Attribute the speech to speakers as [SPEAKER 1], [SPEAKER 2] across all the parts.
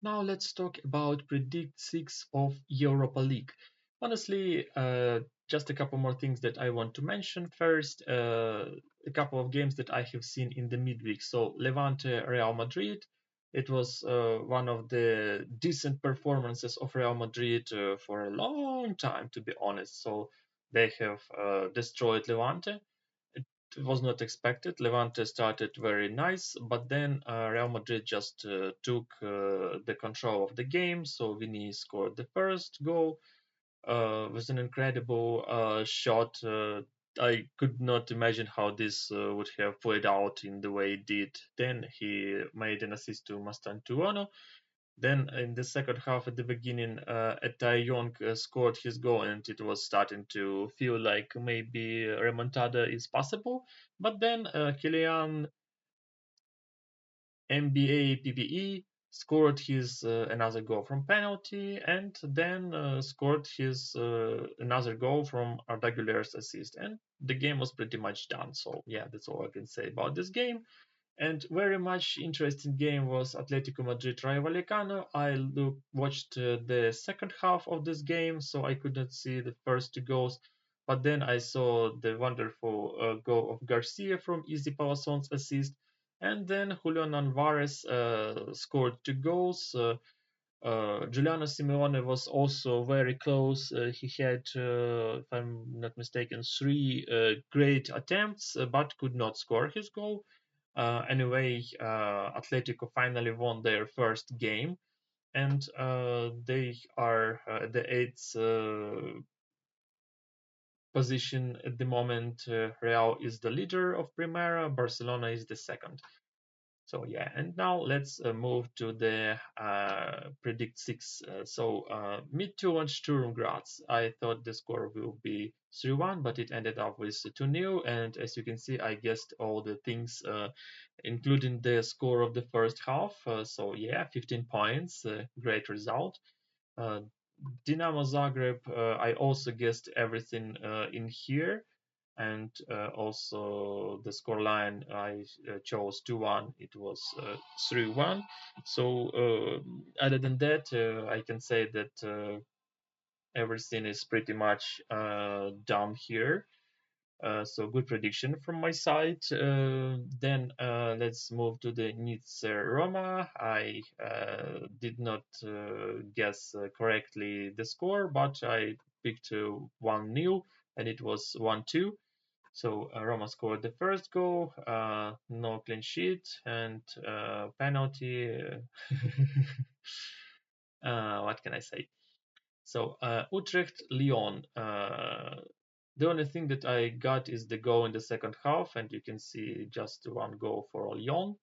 [SPEAKER 1] Now let's talk about Predict 6 of Europa League. Honestly, just a couple more things that I want to mention. First, a couple of games that I have seen in the midweek. So Levante-Real Madrid. It was one of the decent performances of Real Madrid for a long time, to be honest. So they have destroyed Levante. It was not expected. Levante started very nice, but then Real Madrid just took the control of the game. So Vini scored the first goal. With an incredible shot. I could not imagine how this would have played out in the way it did. Then he made an assist to Mastantuono. Then in the second half, at the beginning, Young scored his goal, and it was starting to feel like maybe remontada is possible. But then Kylian MBA PPE scored his another goal from penalty, and then scored his another goal from Arda Güler's assist, and the game was pretty much done. So yeah, that's all I can say about this game. And very much interesting game was Atletico Madrid Rayo Vallecano. Watched the second half of this game, so I could not see the first two goals. But then I saw the wonderful goal of Garcia from Easy Palasson's assist, and then Julian Alvarez scored two goals. Giuliano Simeone was also very close. He had, if I'm not mistaken, three great attempts, but could not score his goal. Anyway, Atletico finally won their first game, and they are the eighth position at the moment. Real is the leader of Primera, Barcelona is the second. So yeah, and now let's move to the predict six. Midtjylland Sturm Graz. I thought the score will be 3-1, but it ended up with 2-0. And as you can see, I guessed all the things, including the score of the first half. So yeah, 15 points, great result. Uh, Dinamo Zagreb, I also guessed everything in here, and also the scoreline I chose 2-1. It was 3-1. So other than that, I can say that everything is pretty much down here. So good prediction from my side. Then let's move to the Nice Roma. I did not guess correctly the score, but I picked 1-0, and it was 1-2. So Roma scored the first goal, no clean sheet, and penalty. What can I say? So Utrecht Lyon. The only thing that I got is the goal in the second half, and you can see just one goal for Lyon.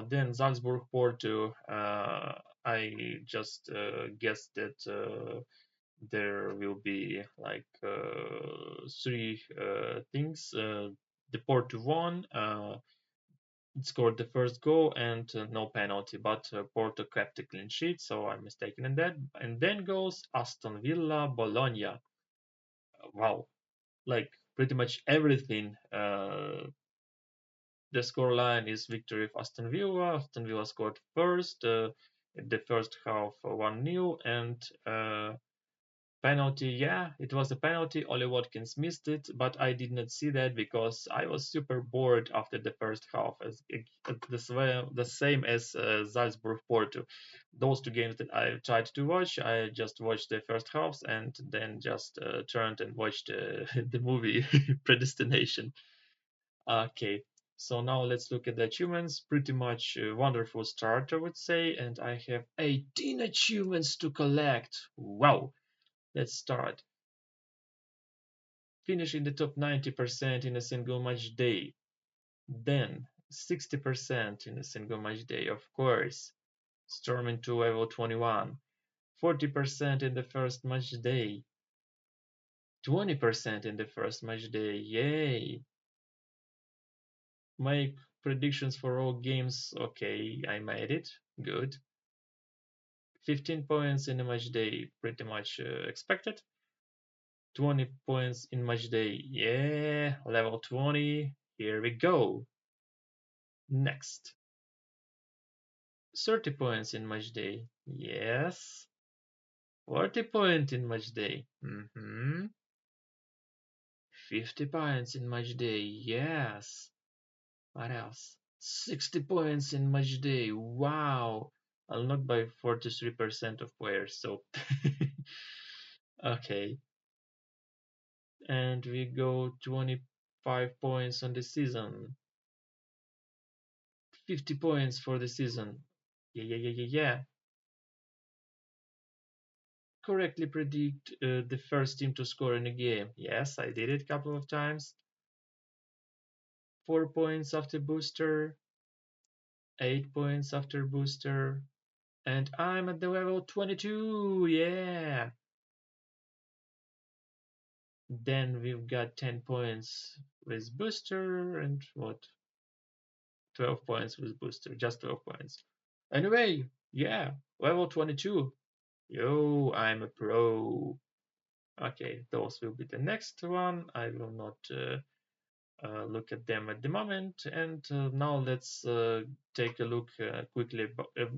[SPEAKER 1] Then Salzburg Porto. I just guessed that there will be like three things. The Porto won. Scored the first goal and no penalty, but Porto kept a clean sheet, so I'm mistaken in that. And then goes Aston Villa Bologna. Wow, like pretty much everything. The scoreline is victory of Aston Villa. Aston Villa scored first in the first half 1-0, and penalty, yeah, it was a penalty. Ollie Watkins missed it, but I did not see that because I was super bored after the first half, as the same as Salzburg Porto. Those two games that I tried to watch, I just watched the first halves and then just turned and watched the movie Predestination. Okay, so now let's look at the achievements. Pretty much a wonderful start, I would say, and I have 18 achievements to collect. Wow! Let's start. Finish in the top 90% in a single match day. Then 60% in a single match day, of course. Storming to level 21. 40% in the first match day. 20% in the first match day. Yay! Make predictions for all games. Okay, I made it. Good. 15 points in a match day. Pretty much expected. 20 points in match day. Yeah, level 20. Here we go. Next. 30 points in match day. Yes. 40 points in match day. 50 points in match day. Yes. What else? 60 points in match day. Wow. I'll not buy 43% of players. So, okay. And we go 25 points on the season. 50 points for the season. Yeah. Correctly predict the first team to score in a game. Yes, I did it a couple of times. 4 points after booster, 8 points after booster, and I'm at the level 22. Yeah. Then we've got 10 points with booster and what? 12 points with booster, just 12 points. Anyway, yeah, level 22. Yo, I'm a pro. Okay, those will be the next one. I will not look at them at the moment. And now let's take a look quickly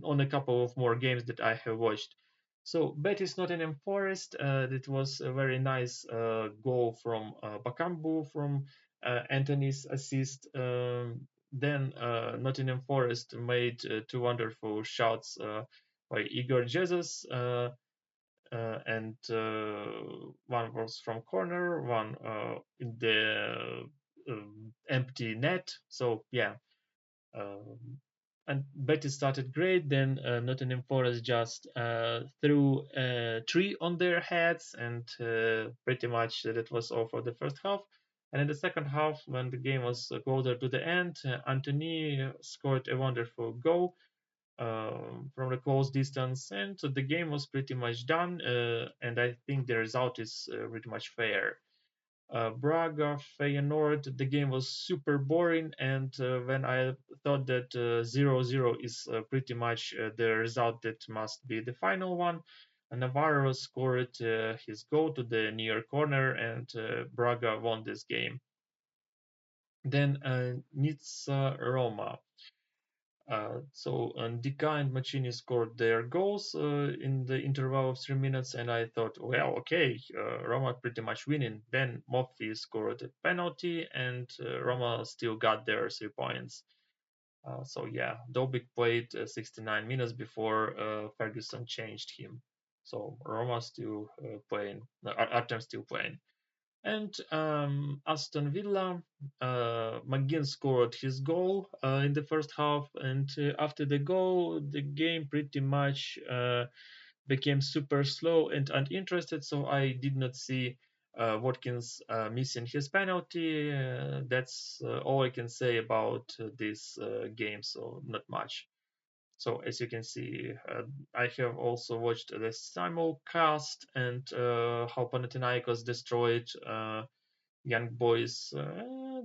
[SPEAKER 1] on a couple of more games that I have watched. So Betis Nottingham Forest, it was a very nice goal from Bakambu from Anthony's assist. Then Nottingham Forest made two wonderful shots by Igor Jesus. And one was from corner, one in the empty net. So yeah, and Betis started great. Then Nottingham Forest just threw a tree on their heads, and pretty much that was all for the first half. And in the second half, when the game was closer to the end, Anthony scored a wonderful goal from a close distance, and so the game was pretty much done. And I think the result is pretty much fair. Braga, Feyenoord, the game was super boring, and when I thought that 0-0 is pretty much the result that must be the final one, Navarro scored his goal to the near corner, and Braga won this game. Then Nizza Roma. So Ndika and Machini scored their goals in the interval of 3 minutes, and I thought, well, okay, Roma pretty much winning. Then Moffi scored a penalty, and Roma still got their 3 points. So yeah, Dobik played 69 minutes before Ferguson changed him. So Roma still playing, Artem still playing. And Aston Villa, McGinn scored his goal in the first half, and after the goal, the game pretty much became super slow and uninterested. So I did not see Watkins missing his penalty. That's all I can say about this game. So not much. So as you can see, I have also watched the simulcast and how Panathinaikos destroyed young boys.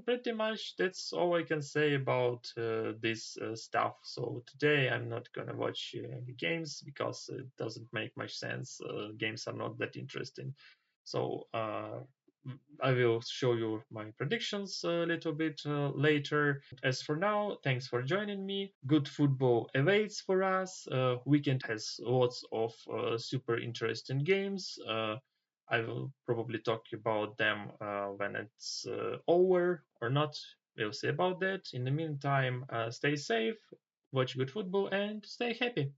[SPEAKER 1] Pretty much that's all I can say about this stuff. So today I'm not gonna watch any games because it doesn't make much sense. Games are not that interesting. So I will show you my predictions a little bit later. As for now, thanks for joining me. Good football awaits for us. Weekend has lots of super interesting games. I will probably talk about them when it's over or not. We'll see about that. In the meantime, stay safe, watch good football, and stay happy.